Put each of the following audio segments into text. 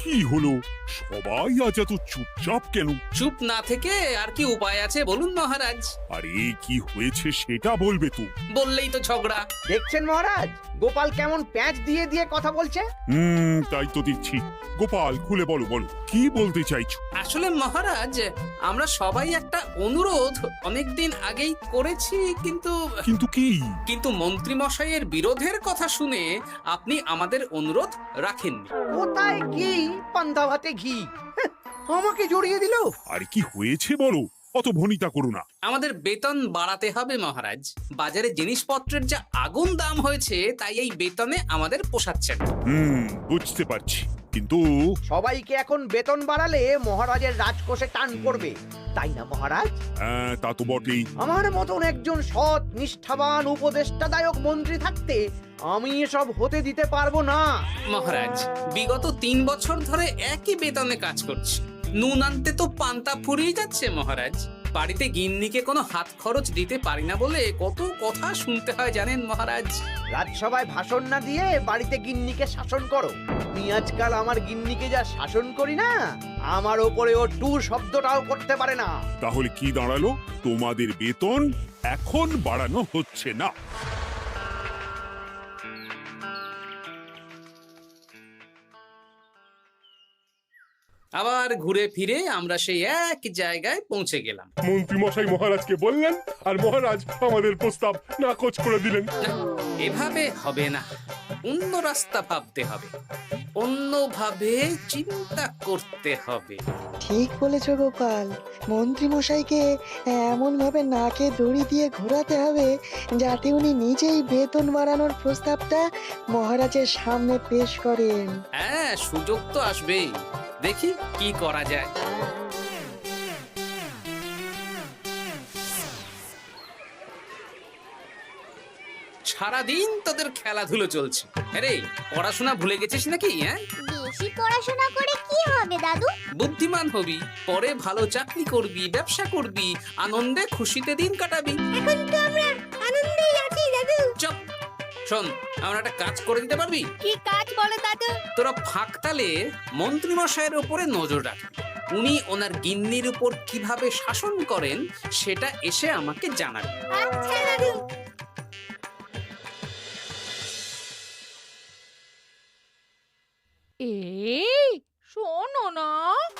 কি হলো? সবাই আজ এত চুপচাপ কেন? চুপ না থেকে আর কি উপায় আছে বলুন মহারাজ? আরে কি হয়েছে সেটা বলবে তো। বললেই তো ঝগড়া। দেখছেন মহারাজ, গোপাল কেমন প্যাঁচ দিয়ে দিয়ে কথা বলছে। তাই তো দেখছি। গোপাল, খুলে বলো বলো, কি বলতে চাইছো? আসলে মহারাজ, আমরা সবাই একটা অনুরোধ অনেকদিন আগেই করেছি, কিন্তু কিন্তু কি? কিন্তু মন্ত্রী মশাইয়ের বিরোধের কথা শুনে আপনি আমাদের অনুরোধ রাখেননি। কোথায় কি পান্তা ভাতে ঘি, হ্যাঁ, আমাকে জড়িয়ে দিল। আরে কি হয়েছে বলো, অত ভনিতা করো না। আমাদের বেতন বাড়াতে হবে মহারাজ। বাজারে জিনিসপত্রের যা আগুন দাম হয়েছে, তাই এই বেতনে আমাদের পোষাচ্ছে না। বুঝতে পারছি, কিন্তু সবাইকে এখন বেতন বাড়ালে মহারাজের রাজকোষে টান পড়বে, তাই না মহারাজ? হ্যাঁ, তা তো বটেই। আমার মতন একজন সৎ নিষ্ঠাবান উপদেষ্টাদায়ক মন্ত্রী থাকতে আমি এসব হতে দিতে পারবো না। মহারাজ, বিগত 3 বছর ধরে একই বেতনে কাজ করছি। নুন আনতে তো পান্তা ফুরিয়ে যাচ্ছে মহারাজ। বাড়িতে গিন্নিকে কোনো হাত খরচ দিতে পারি না বলে কত কথা শুনতে হয় জানেন মহারাজ। রাজসভায় ভাষণ না দিয়ে বাড়িতে গিন্নিকে শাসন করো। আমি আজকাল আমার গিন্নিকে যা শাসন করি না, আমার ওপরে ও টু শব্দটাও করতে পারে না। তাহলে কি দাঁড়ালো? তোমাদের বেতন এখন বাড়ানো হচ্ছে না। আবার ঘুরে ফিরে আমরা সেই এক জায়গায় পৌঁছে গেলাম। মন্ত্রী মশাই মহারাজকে বললেন, আর মহারাজ আমাদের প্রস্তাব নাকচ করে দিলেন। না, এভাবে হবে না। অন্য রাস্তা ভাবতে হবে, অন্যভাবে চিন্তা করতে হবে। ঠিক বলেছ গোপাল, মন্ত্রী মশাইকে এমন ভাবে নাকে দড়ি দিয়ে ঘোরাতে হবে যাতে উনি নিজেই বেতন বাড়ানোর প্রস্তাবটা মহারাজের সামনে পেশ করেন। হ্যাঁ, সুযোগ তো আসবেই। দেখি কি করা যায়। সারাদিন তোদের খেলাধুলো চলছে। আরে, পড়াশোনা ভুলে গেছিস নাকি? হ্যাঁ, বেশি পড়াশোনা করে কি হবে দাদু? বুদ্ধিমান হবি, পরে ভালো চাকরি করবি, ব্যবসা করবি, আনন্দে খুশিতে দিন কাটাবি। এখন তো আমরা আনন্দেই আছি দাদু। চুপ! শোন, আমরা একটা কাজ করে দিতে পারবি? কি কাজ বলো দাদু? তোরা ফাঁকতালে মন্ত্রী মশাইয়ের উপরে নজর রাখবি। উনি ওনার গিন্নির উপর কিভাবে শাসন করেন সেটা এসে আমাকে জানাবি। আচ্ছা দাদু। এই শোনো না,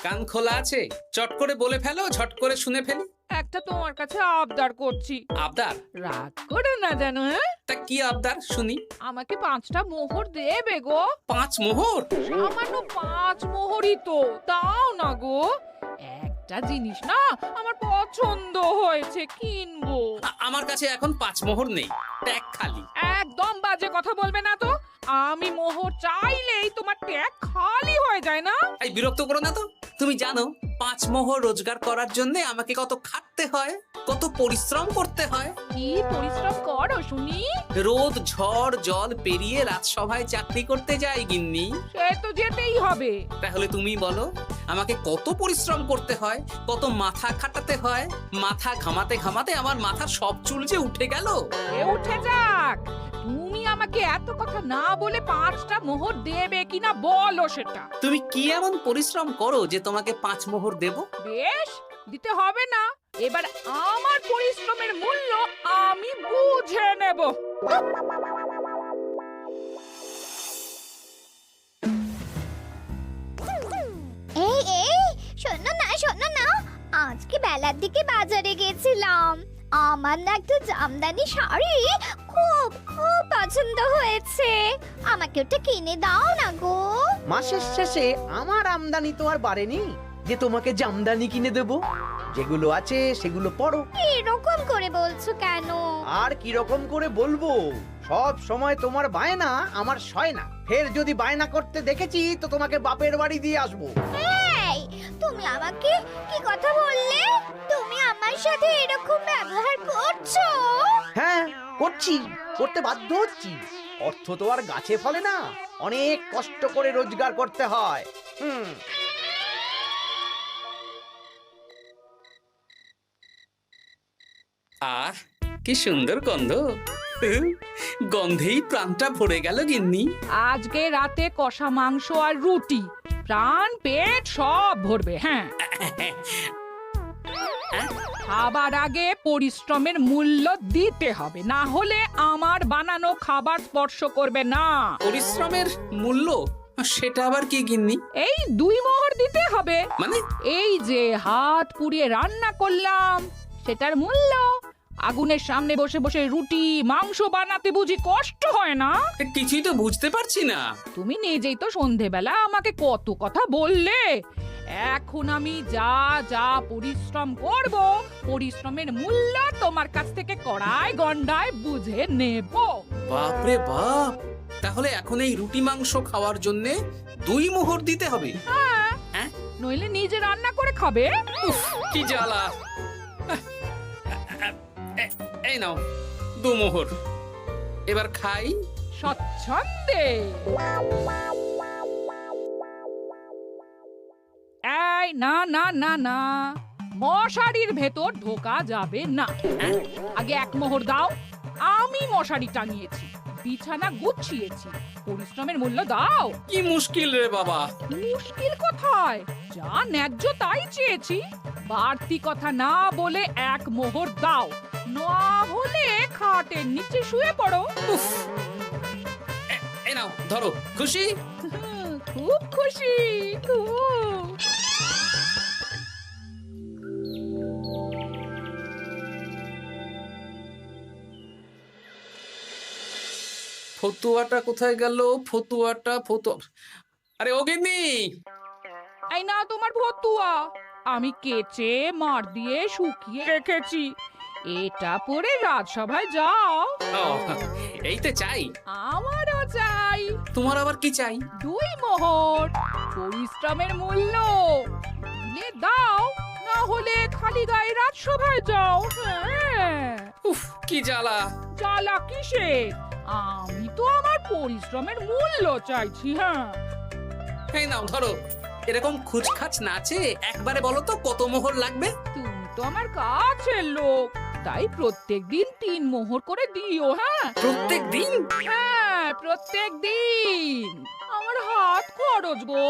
কান খোলা আছে? চট করে বলে ফেলো, ঝট করে শুনে ফেলি। একটা তোমার কাছে আবদার করছি, আবদার? রাগ করে না জানো। হ্যাঁ, তা কি আবদার শুনি? আমাকে 5টা মোহর দেবে গো। 5 মোহর? সামান্য 5 মোহরই তো, দাও না গো। একটা জিনিস না আমার পছন্দ হয়েছে, কিনবো। আমার কাছে এখন 5 মোহর নেই, ট্যাগ খালি। একদম বাজে কথা বলবে না তো। আমি মোহর চাইলেই তোমার ট্যাগ খালি হয়ে যায় না। এই বিরক্ত করো না তো। তুমি জানো 5 মোহর রোজগার করার জন্য আমাকে কত খাটতে হয়, কত পরিশ্রম করতে হয়। কি পরিশ্রম করো শুনি? রোদ ঝড় জল পেরিয়ে রাজসভায় চাকরি করতে যাই গিন্নি। সে তো যেতেই হবে। তাহলে তুমি বলো, আমাকে কত পরিশ্রম করতে হয়, কত মাথা খাটাতে হয়। মাথা ঘামাতে ঘামাতে আমার মাথার সব চুল যে উঠে গেল। এ উঠে যাক, তুমি আমাকে এত কথা না বলে 5টা মোহর দেবে কিনা বলো সেটা। তুমি কি এমন পরিশ্রম করো যে তোমাকে 5 মোহর দেব? বেশ, দিতে হবে না। এবার আমার পরিশ্রমের মূল্য আমি বুঝে নেব। এই এই শোনো না, আজকে বেলার দিকে বাজারে গেছিলাম। আমার না একটা জামদানি শাড়ি খুব খুব পছন্দ হয়েছে। আমাকে ওটা কিনে দাও না গো। মাসের শেষে আমার আমদানি তো আর বাড়েনি যে তোমাকে জামদানি কিনে দেব। যেগুলো আছে সেগুলো পড়ো। এরকম করে বলছো কেন? আর কি রকম করে বলবো, সব সময় তোমার বায়না আমার সয় না। ফের যদি বায়না করতে দেখেছি তো তোমাকে বাপের বাড়ি দিয়ে আসবো। এই, তুমি আমাকে কি কথা বললে? তুমি আমার সাথে এরকম ব্যবহার করছো? হ্যাঁ, করতে বাধ্য হচ্ছি। অর্থ তো আর গাছে ফলে না, অনেক কষ্ট করে রোজগার করতে হয়। আহ, কি সুন্দর গন্ধ। গন্ধেই প্রাণটা ভরে গেল গিন্নি। আজকে রাতে কষা মাংস আর রুটি, প্রাণ পেট সব ভরবে। হ্যাঁ, খাবার আগে পরিশ্রমের মূল্য দিতে হবে, না হলে আমার বানানো খাবার স্পর্শ করবে না। পরিশ্রমের মূল্য সেটা আবার কি গিন্নি? এই 2 মোহর দিতে হবে। মানে এই যে হাত পুড়িয়ে রান্না করলাম সেটার মূল্য। আগুনের সামনে বসে বসে রুটি মাংস বানাতে বুঝি কষ্ট হয় না? কিছুই তো বুঝতে পারছি না। তুমি নিজেই তো সন্ধেবেলা আমাকে কত কথা বললে। এখন আমি যা যা পরিশ্রম করব, পরিশ্রমের মূল্য তোমার কাছ থেকে কড়াই গন্ডায় বুঝে নেব। বাপরে বাপ, তাহলে এখন এই রুটি মাংস খাওয়ার জন্য 2 মোহর দিতে হবে? হ্যাঁ, নইলে নিজে রান্না করে খাবে। উফ, কি জ্বালা। এই নাও 2 মোহর, এবার খাই। স্বচ্ছন্দে। এই না না না না, মশারির ভেতর ঢোকা যাবে না। আগে 1 মোহর দাও। আমি মশারি টাঙিয়েছি, বিছানা গুছিয়েছি, পরিশ্রমের মূল্য দাও। কি মুশকিল রে বাবা। মুশকিল কোথায়? যা ন্যায্য তাই চেয়েছি। বাড়তি কথা না বলে 1 মোহর দাও, না হলে খাটের নিচে শুয়ে পড়ো। উফ, এই নাও ধরো। খুশি? খুব খুশি, খুব। ফতুয়াটা কোথায় গেল? ফতুয়া। আরে ও গিন্নি, এই না তোমার ভতুয়া, আমি কেচে মার দিয়ে শুকিয়ে রেখেছি। এটা পরে রাজসভায় যাও। ও, এই তো চাই। আমারও চাই। তোমার আবার কি চাই? 2 মোহর, পরিশ্রমের মূল্য দিলে দাও, না হলে খালি গায়ে রাজসভায় যাও। হ্যাঁ, উফ, কি জ্বালা। জ্বালা কিসের? আমি তো আমার পরিশ্রমের মূল্য চাইছি। হ্যাঁ, এই নাও ধরো। এরকম খুচখাচ নাচে একবারে বলো তো কত মোহর লাগবে? তুমি তো আমার কাছের লোক, তাই প্রত্যেকদিন 3 মোহর করে দিও। হ্যাঁ, প্রত্যেক দিন? হ্যাঁ, প্রত্যেকদিন। আমার হাত খরচ গো।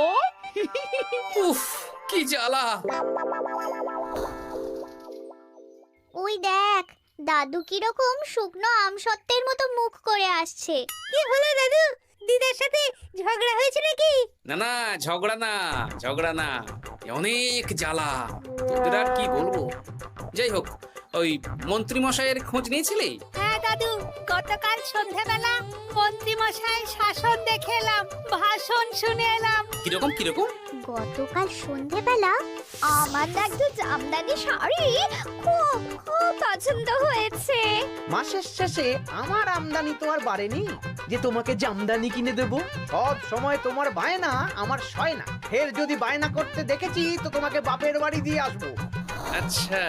উফ, কি জ্বালা। ওই দেখ, দাদু কিরকম শুকনো আমসত্ত্বের মতো মুখ করে আসছে। কি হলো দাদু? দিদার সাথে ঝগড়া হয়েছে নাকি? না না, ঝগড়া না, অনেক জ্বালা। তোদের আর কি বলবো। যাই হোক, ওই মন্ত্রী মশাইয়ের খোঁজ নিয়েছিলি? হ্যাঁ দাদু, গতকাল সন্ধ্যাবেলা মন্ত্রী মশাই শাসন দেখে এলাম, ভাষণ শুনে এলাম। কিরকম? গতকাল সন্ধ্যাবেলা আমার না একটু জামদানি শাড়ি খুব খুব পছন্দ হয়েছে। মাসের শেষে আমার আমদানি তো আর বাড়েনি যে তোমাকে জামদানি কিনে দেব। সব সময় তোমার বায়না আমার সয় না। ফের যদি বায়না করতে দেখেছি তো তোমাকে বাপের বাড়ি দিয়ে আসবো। আচ্ছা,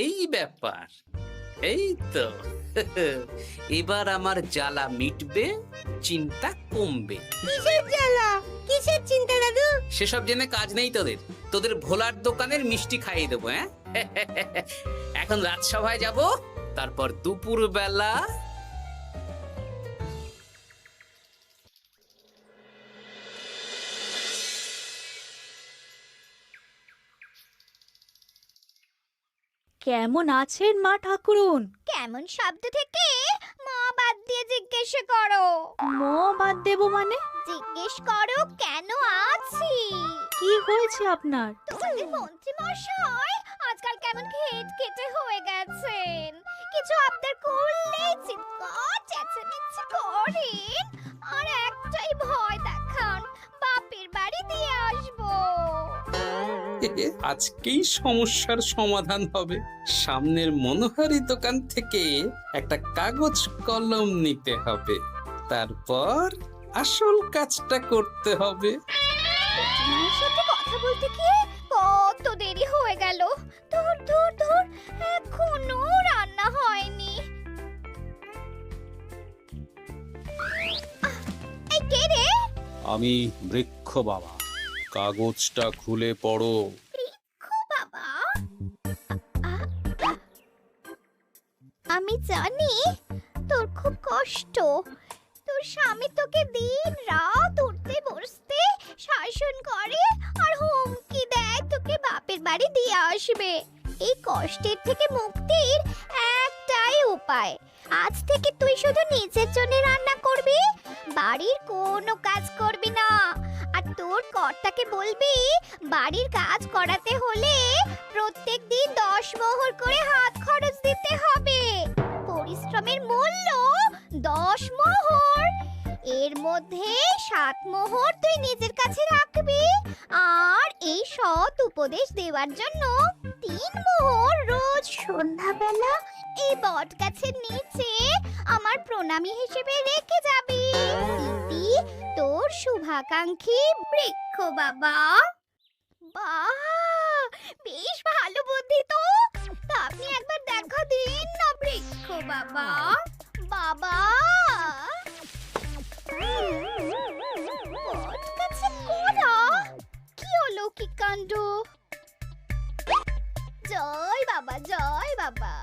এই ব্যাপার। এই তো, এবার আমার জ্বালা মিটবে, চিন্তা কমবে। কিসের জ্বালা? কিসের চিন্তা দাদু? সেসব জেনে কাজ নেই তোদের ভোলার দোকানের মিষ্টি খাইয়ে দেবো। হ্যাঁ, এখন রাজসভায় যাব, তারপর দুপুর বেলা কেমন আছেন মা ঠাকুরুন? কেমন শব্দ থেকে মা বাদ দিয়ে জিজ্ঞেস করো। মো বাদ দেব মানে? জিজ্ঞেস করো কেন আছি। কি হয়েছে আপনার? তোমাদের মন্ত্রী মশাই আজকাল কেমন খেটে হয়ে গেছেন। কিছু আবদার করলেই চিৎকার চেঁচামেচি করেন, আর একটাই ভয় দেখান, বাপের বাড়ি দিয়ে আসবো। আজকেই সমস্যার সমাধান হবে। সামনের মনোহারি দোকান থেকে একটা কাগজ কলম নিতে হবে, তারপর আসল কাজটা করতে হবে। তোমার সাথে কথা বলতে গিয়ে কত দেরি হয়ে গেল। ধুর, এখনো রান্না হয়নি। এই কে রে? আমি বৃক্ষ বাবা, কাগজটা খুলে পড়ো। বাবা, আমি জানি তোর খুব কষ্ট। তোর স্বামী তোকে দিন রাত উঠতে বসতে শ্বাস শাসন করে আর হুমকি দেয় তোকে বাপের বাড়ি দিয়ে আসবে। এই কষ্টের থেকে মুক্তির একটাই উপায়, আজ থেকে তুই শুধু নিজের জন্য রান্না করবি, বাড়ির কোনো কাজ করবি না। আর তোর কর্তাকে বলবি বাড়ির কাজ করাতে হলে প্রত্যেক দিন 10 মোহর করে হাত খরচ দিতে হবে। পরিশ্রমের মূল্য 10 মোহর। এর মধ্যে 7 মোহর তুই নিজের কাছে রাখবি, আর এই সৎ উপদেশ দেওয়ার জন্য 3 মোহর রোজ সন্ধ্যাবেলা এই বট গাছের নিচে আমার প্রণামী হিসেবে রেখে যাবি। ইতি তোর শুভাকাঙ্ক্ষী বৃক্ষ বাবা। বাহ, বেশ ভালো বুদ্ধি তো। তা আপনি একবার দেখা দিন না বৃক্ষ বাবা। বাবা বটগাছে কোরা, কি অলৌকিক কাণ্ড! জয় বাবা, জয় বাবা।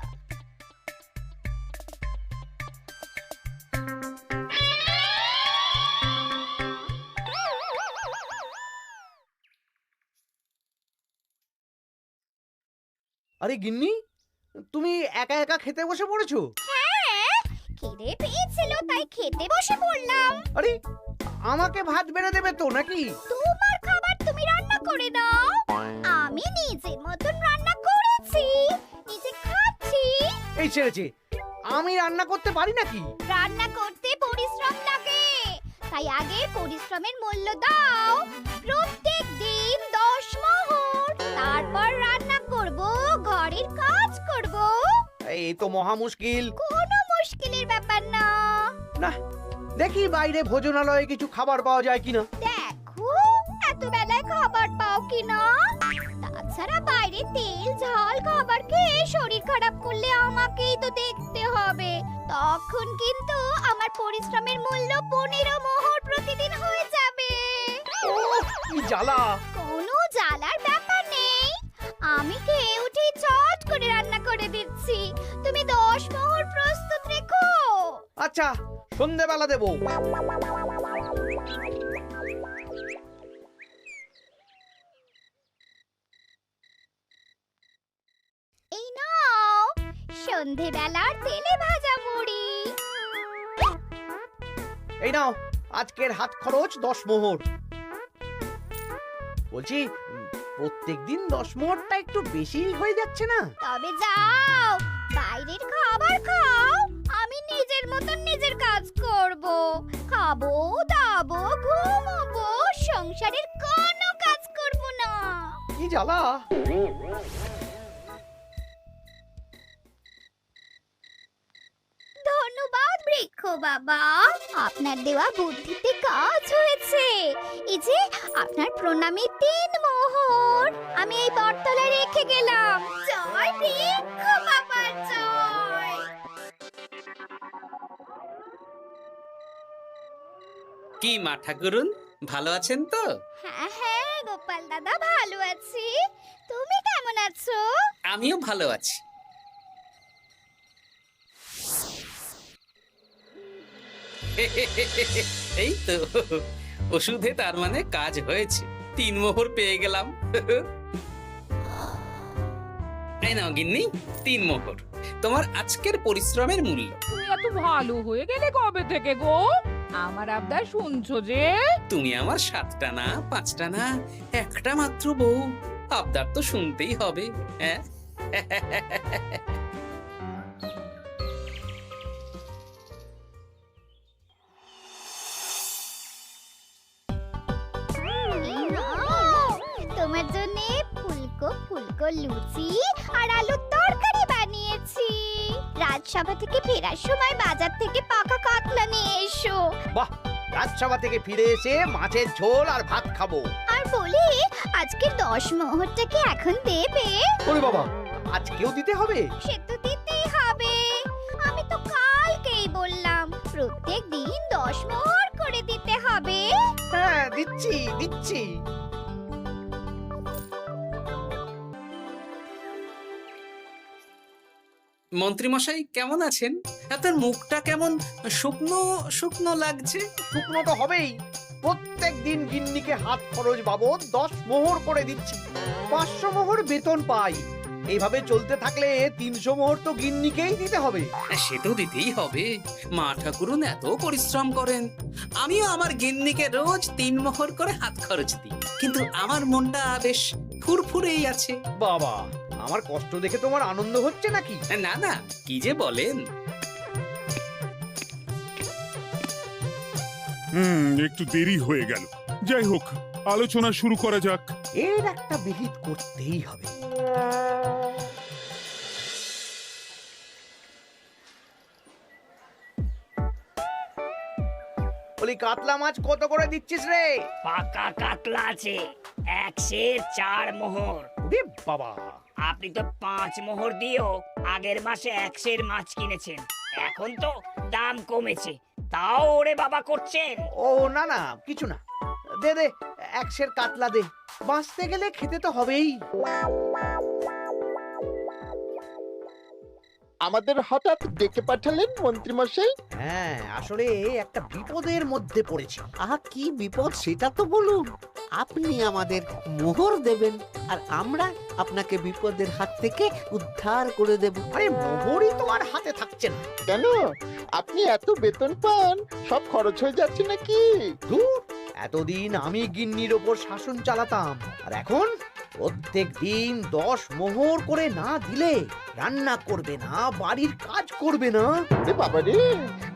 আরে গিন্নি, তুমি একা একা খেতে বসে পড়েছো? হ্যাঁ, খিদে পেয়েছিল তাই খেতে বসে পড়লাম। আরে আমাকে ভাত বেড়ে দেবে তো নাকি? তোমার খাবার তুমি রান্না করে দাও, আমি নিজের মতন রান্না করেছি, নিজে খাচ্ছি। এই ছেড়েছে, আমি রান্না করতে পারি নাকি? রান্না করতে পরিশ্রম লাগে, তাই আগে পরিশ্রমের মূল্য দাও। প্রত্যেক দিন 10 মোহর, তারপর রান্না করব, ঘরের কাজ করব। এই তো মহা মুশকিল। কোনো মুশকিলের ব্যাপার না। না, দেখি বাইরে ভোজনালয়ে কিছু খাবার পাওয়া যায় কিনা। দেখো এত বেলায় খাবার পাও কিনা। তাছাড়া বাইরে তেল ঝাল খাবার খেয়ে শরীর খারাপ করলে আমাকেই তো দেখতে হবে। তখন কিন্তু আমার পরিশ্রমের মূল্য 15 মোহর প্রতিদিন হয়ে যাবে। কি জ্বালা! কোনো জ্বালার ব্যাপার নেই, আমি খেয়ে উঠে চট করে রান্না করে দিচ্ছি। তুমি 10 মোহর প্রস্তুত রেখো। আচ্ছা, সন্ধেবেলা দেবো। এই নাও সন্ধেবেলার তেলে ভাজা মুড়ি। এই নাও আজকের হাত খরচ 10 মোহর। বলছি, প্রত্যেকদিন 10 মোহরটা একটু বেশি হয়ে যাচ্ছে না? তবে যাও, বাইরের খাবার খাও, আমি নিজের মতন নিজের কাজ করব। খাবো, দাবো, ঘুমোবো, সংসারের কোনো কাজ করব না। কি জ্বালা! ধন্যবাদ বৃক্ষ বাবা, আপনার দেওয়া বুদ্ধিতে কাজ হয়েছে। এই যে আপনার প্রণামী 3 মোহর আমি এই বটতলায় রেখে গেলাম। জয় বৃক্ষ বাবা, জয়। কি মা ঠাকুরুন, ভালো আছেন তো? হ্যাঁ হ্যাঁ গোপাল দাদা, ভালো আছি। তুমি কেমন আছো? আমিও ভালো আছি। এই তো ওষুধে তার মানে কাজ হয়েছে, 3 মোহর পেয়ে গেলাম। এই নাও গিন্নি, 3 মোহর, তোমার আজকের পরিশ্রমের মূল্য। তুমি এত ভালো হয়ে গেলে কবে থেকে গো? আমার আবদার শুনছো যে? তুমি আমার 7টা না 5টা না, একটা মাত্র বউ, আবদার তো শুনতেই হবে। হ্যাঁ, এই নাও, তোমার জন্য ফুলকো ফুলকো লুচি আর আলুর তরকারি বানিয়েছি। রাজসভা থেকে ফেরার সময় বাজার থেকে পাকা কাতলা নিয়ে এসো। বাহ, রাজসভা থেকে ফিরে এসে মাছের ঝোল আর ভাত খাবো। আর বলি, আজকের 10 মোহরটা কি এখন দেবে? ওরে বাবা, আজকেও দিতে হবে? সে তো দিতেই হবে। আমি তো কালকেই বললাম প্রত্যেক দিন 10 মোহর করে দিতে হবে। হ্যাঁ, দিচ্ছি দিচ্ছি। মন্ত্রীমশাই কেমন আছেন? আপনার মুখটা কেমন শুকনো শুকনো লাগছে। শুকনো তো হবেই, প্রত্যেক দিন গিন্নিকে হাত খরচ বাবদ 10 মোহর করে দিচ্ছি। 500 মোহর বেতন পাই। এইভাবে চলতে থাকলে 300 মোহর তো গিন্নিকেই দিতে হবে। সে তো দিতেই হবে, মা ঠাকুরুন এত পরিশ্রম করেন। আমিও আমার গিন্নিকে রোজ 3 মোহর করে হাত খরচ দিই, কিন্তু আমার মনটা বেশ ফুরফুরেই আছে। বাবা, আমার কষ্ট দেখে তোমার আনন্দ হচ্ছে নাকি? না না, কি যে বলেন। একটু দেরি হয়ে গেল। যাই হোক, আলোচনা শুরু করা যাক। এর একটা বিহিত করতেই হবে। বলি, কাতলা মাছ কত করে দিচ্ছিস রে? পাকা কাতলা আছে 104 মোহর। ওরে বাবা, আপনি তো 5 মোহর দিয়েও আগের মাসে 100 মাছ কিনেছেন, এখন তো দাম কমেছে, তাও ওরে বাবা করছেন। ও না না, কিছু না। দে দে, 100 কাতলা দে। বাঁচতে গেলে খেতে তো হবেই। আমাদের হঠাৎ ডেকে পাঠালেন মন্ত্রী মশাই? হ্যাঁ, আসলে একটা বিপদের মধ্যে পড়েছি। আহা, কি বিপদ সেটা তো বলুন। আপনি আমাদের মোহর দেবেন আর আমরা আপনাকে বিপদের হাত থেকে উদ্ধার করে দেব। আরে মোহরই তো আর হাতে থাকছে না। কেন, আপনি এত বেতন পান, সব খরচ হয়ে যাচ্ছে নাকি? ধুর, এতদিন আমি গিন্নির ওপর শাসন চালাতাম, আর এখন প্রত্যেক দিন 10 মোহর করে না দিলে রান্না করবে না, বাড়ির কাজ করবে না। আরে বাবা রে,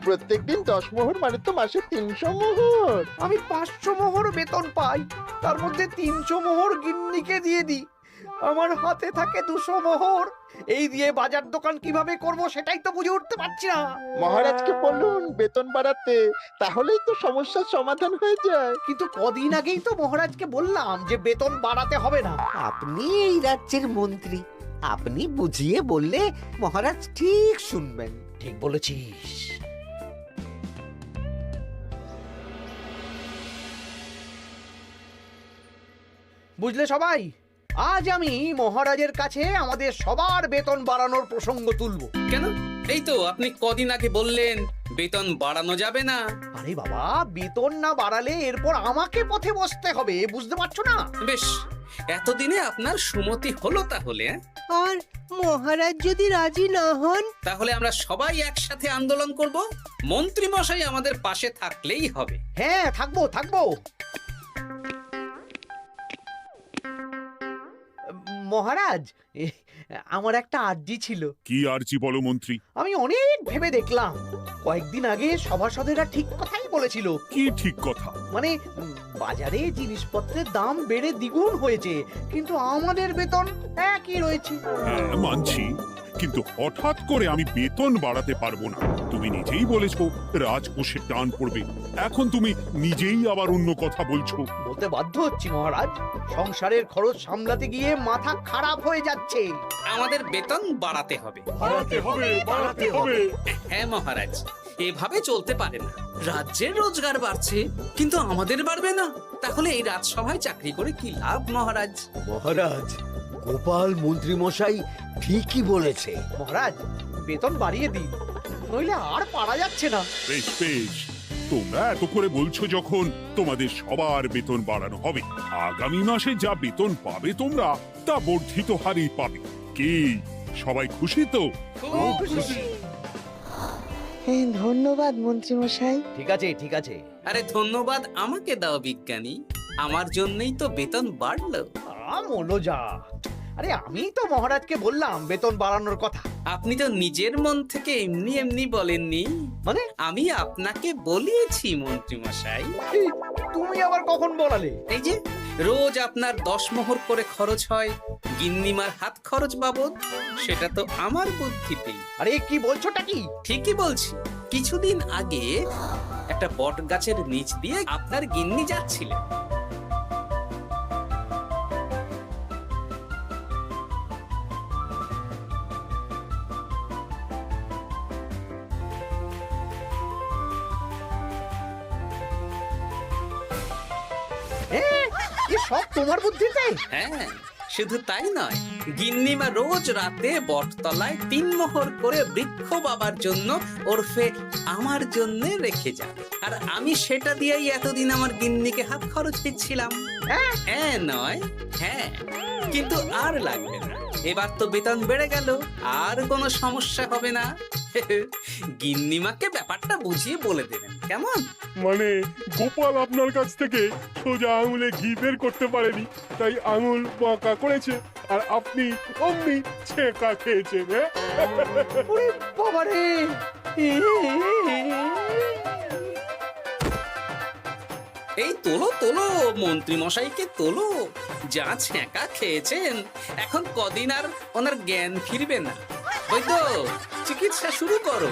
প্রত্যেকদিন 10 মোহর মানে তো মাসে 300 মোহর। আমি 500 মোহর বেতন পাই, তার মধ্যে 300 মোহর গিন্নিকে দিয়ে দিই। আমার হাতে থাকে 200 মোহর। এই দিয়ে বাজার দোকান কিভাবে করব সেটাই তো বুঝে উঠতে পারছি না। মহারাজকে বলুন বেতন বাড়াতে, তাহলেই তো সমস্যার সমাধান হয়ে যায়। কিন্তু কদিন আগেই তো মহারাজকে বললাম যে বেতন বাড়াতে হবে না। আপনি এই রাজ্যের মন্ত্রী, আপনি বুঝিয়ে বললে মহারাজ ঠিক শুনবেন। ঠিক বলেছিস। বুঝলে সবাই, আজ আমি মহারাজের কাছে আমাদের সবার বেতন বাড়ানোর প্রসঙ্গ তুলব। কেন? এই তো আপনি কদিন আগে বললেন বেতন বাড়ানো যাবে না। আরে বাবা, বেতন না বাড়ালে এরপর আমাকে পথে বসতে হবে, বুঝতে পারছো না? বেশ, এতদিনে আপনার সুমতি হলো তাহলে। আর মহারাজ যদি রাজি না হন? তাহলে আমরা সবাই একসাথে আন্দোলন করব। মন্ত্রী মশাই আমাদের পাশে থাকলেই হবে। হ্যাঁ, থাকবো থাকবো। মহারাজ, আমার একটা আর্জি ছিল। কি আর্জি বলো মন্ত্রী? আমি অনেক ভেবে দেখলাম, কয়েকদিন আগে সভাসদেরা ঠিক কথাই বলেছিল। কি ঠিক কথা? মানে বাজারে জিনিসপত্রের দাম বেড়ে দ্বিগুণ হয়েছে, কিন্তু আমাদের বেতন একই রয়েছে। হ্যাঁ, মানছি, কিন্তু হঠাৎ করে আমি বেতন বাড়াতে পারবো না। তুমি নিজেই বলেছো রাজকোষে টান পড়বে, এখন তুমি নিজেই আবার অন্য কথা বলছো। বলতে বাধ্য হচ্ছি মহারাজ, সংসারের খরচ সামলাতে গিয়ে মাথা খারাপ হয়ে যাচ্ছে। আমাদের বেতন বাড়াতে হবে। বাড়াতে হবে, বাড়াতে হবে। হ্যাঁ মহারাজ, এভাবে চলতে পারে না। রাজ্যের রোজগার বাড়ছে, কিন্তু আমাদের বাড়বে না। তাহলে এই রাজসভায় চাকরি করে কি লাভ মহারাজ? মহারাজ, গোপাল মন্ত্রী মশাই ঠিকই বলেছে। মহারাজ, বেতন বাড়িয়ে দিন, নইলে আর পারা যাচ্ছে না। বেশ বেশ, তোমরা এত করে বলছো যখন, তোমাদের সবার বেতন বাড়ানো হবে। আগামী মাসে যা বেতন পাবে তোমরা, তা বর্ধিত হারেই পাবে। কি সবাই খুশি তো? খুব খুশি। ধন্যবাদ মন্ত্রী মশাই। ঠিক আছে ঠিক আছে। আরে ধন্যবাদ আমাকে দাও বিজ্ঞানী, আমার জন্যই তো বেতন বাড়লো। মনোজা, আরে আমি তো মহারাজকে বললাম বেতন বাড়ানোর কথা। আপনি তো নিজের মন থেকে এমনি এমনি বলেননি, মানে আমি আপনাকে বলিয়েছি মন্ত্রী মশাই। তুমি আবার কখন বলালে? এই যে রোজ আপনার 10 মোহর করে খরচ হয় গিন্নিমার হাত খরচ বাবদ, সেটা তো আমার বুদ্ধিতেই। আরে কি বলছোটা কি? ঠিকই বলছি। কিছুদিন আগে একটা বট গাছের নিচ দিয়ে আপনার গিন্নি যাচ্ছিলেন। সব তোমার বুদ্ধিতে? হ্যাঁ, শুধু তাই নয়, গিন্নিমা রোজ রাতে বটতলায় 3 মোহর করে বৃক্ষ বাবার জন্য ওরফে আমার জন্য রেখে যান। আর আমি সেটা দিয়েই এতদিন আমার গিন্নিকে হাত খরচ দিচ্ছিলাম। হ্যাঁ নয় হ্যাঁ, কিন্তু আর লাগবে না, এবার তো বেতন বেড়ে গেল, আর কোনো সমস্যা হবে না। গিন্নিমাকে ব্যাপারটা বুঝিয়ে বলে দেবেন, কেমন? মানে গোপাল আপনার কাছ থেকে সোজা আঙুলে ঘি বের করতে পারেনি, তাই আঙুল বাঁকা করেছে, আর আপনি অমনি ছেঁকা খেয়েছেন। হ্যাঁ? ওরে বাবারে! এই তোলো তোলো, মন্ত্রী মশাইকে তোলো, যা ছ্যাঁকা খেয়েছেন এখন কদিন আর ওনার জ্ঞান ফিরবে না। ওই তো চিকিৎসা শুরু করো।